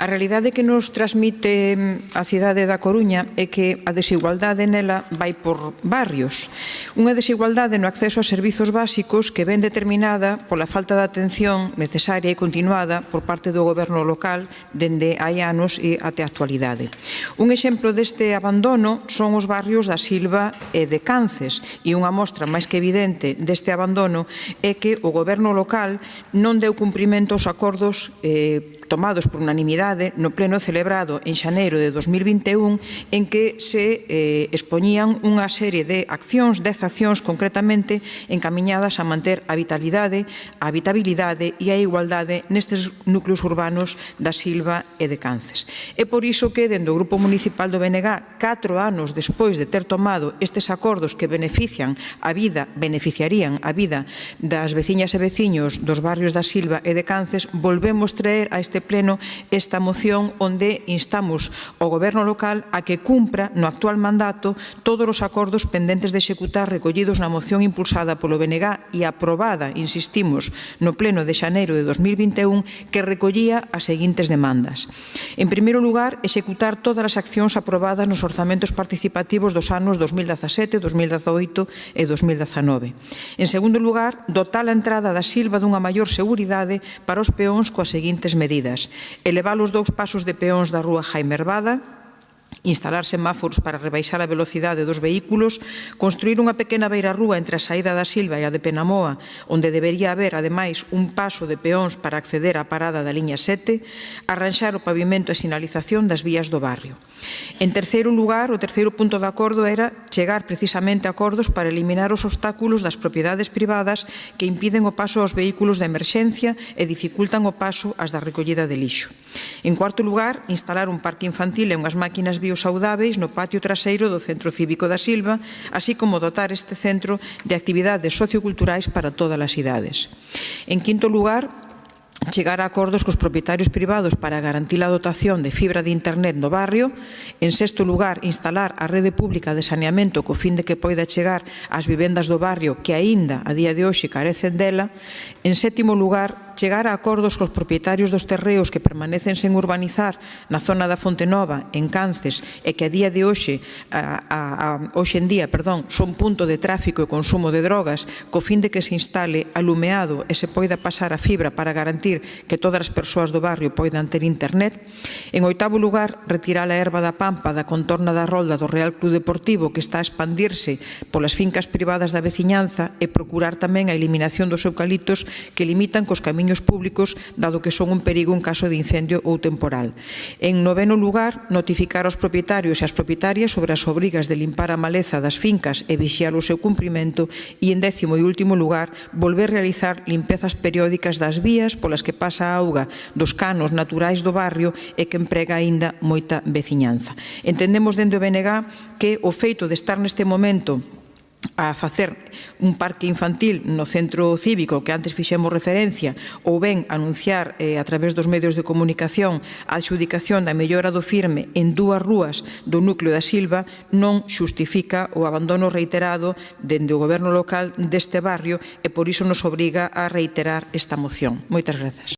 A realidade que nos transmite a cidade da Coruña é que a desigualdade nela vai por barrios. Unha desigualdade no acceso a servizos básicos que ven determinada pola falta de atención necesaria e continuada por parte do goberno local dende hai anos e até a actualidade. Un exemplo deste abandono son os barrios da Silva e de Cances, e unha mostra máis que evidente deste abandono é que o goberno local non deu cumprimento aos acordos tomados por unanimidade no pleno celebrado en xaneiro de 2021 en que se expoñían unha serie de accións, 10 accións concretamente encamiñadas a manter a vitalidade, a habitabilidade e a igualdade nestes núcleos urbanos da Silva e de Cances. É por iso que, dende o Grupo Municipal do BNG, 4 anos despois de ter tomado estes acordos que beneficiarían a vida das veciñas e veciños dos barrios da Silva e de Cances, volvemos traer a este pleno esta moción onde instamos ao goberno local a que cumpra no actual mandato todos os acordos pendentes de executar recollidos na moción impulsada polo BNG e aprobada, insistimos, no pleno de xaneiro de 2021 que recollía as seguintes demandas. En primeiro lugar, executar todas as accións aprobadas nos orzamentos participativos dos anos 2017, 2018 e 2019. En segundo lugar, dotar a entrada da Silva dunha maior seguridade para os peóns coas seguintes medidas: elevar os 2 pasos de peóns da rúa Jaime Herbada, instalar semáforos para rebaixar a velocidade dos vehículos, construir unha pequena beirarrúa entre a saída da Silva e a de Penamoa, onde debería haber, ademais, un paso de peóns para acceder á parada da liña 7, arranxar o pavimento e sinalización das vías do barrio. En terceiro lugar, o terceiro punto de acordo era chegar precisamente a acordos para eliminar os obstáculos das propiedades privadas que impiden o paso aos vehículos de emerxencia e dificultan o paso ás da recollida de lixo. En cuarto lugar, instalar un parque infantil e unhas máquinas biosaudáveis no patio traseiro do Centro Cívico da Silva, así como dotar este centro de actividades socioculturais para todas as idades. En quinto lugar, chegar a acordos cos propietarios privados para garantir a dotación de fibra de internet no barrio. En sexto lugar, instalar a rede pública de saneamento co fin de que poida chegar ás vivendas do barrio que aínda a día de hoxe carecen dela. En sétimo lugar, chegar a acordos cos propietarios dos terreos que permanecen sen urbanizar na zona da Fonte Nova, en Cances, e que a día de hoxe en día son punto de tráfico e consumo de drogas, co fin de que se instale alumeado e se poida pasar a fibra para garantir que todas as persoas do barrio poidan ter internet. En oitavo lugar, retirar a herba da pampa da contorna da rolda do Real Club Deportivo que está a expandirse polas fincas privadas da veciñanza e procurar tamén a eliminación dos eucaliptos que limitan cos camiños públicos, dado que son un perigo en caso de incendio ou temporal. En noveno lugar, notificar aos propietarios e as propietarias sobre as obrigas de limpar a maleza das fincas e vixiar o seu cumprimento. E en décimo e último lugar, volver a realizar limpezas periódicas das vías polas que pasa a auga dos canos naturais do barrio e que emprega aínda moita veciñanza. Entendemos dende o BNG que o feito de estar neste momento a facer un parque infantil no centro cívico que antes fixemos referencia, ou ben anunciar a través dos medios de comunicación a adxudicación da mellora do firme en 2 rúas do núcleo da Silva, non xustifica o abandono reiterado dende o goberno local deste barrio e por iso nos obriga a reiterar esta moción. Moitas grazas.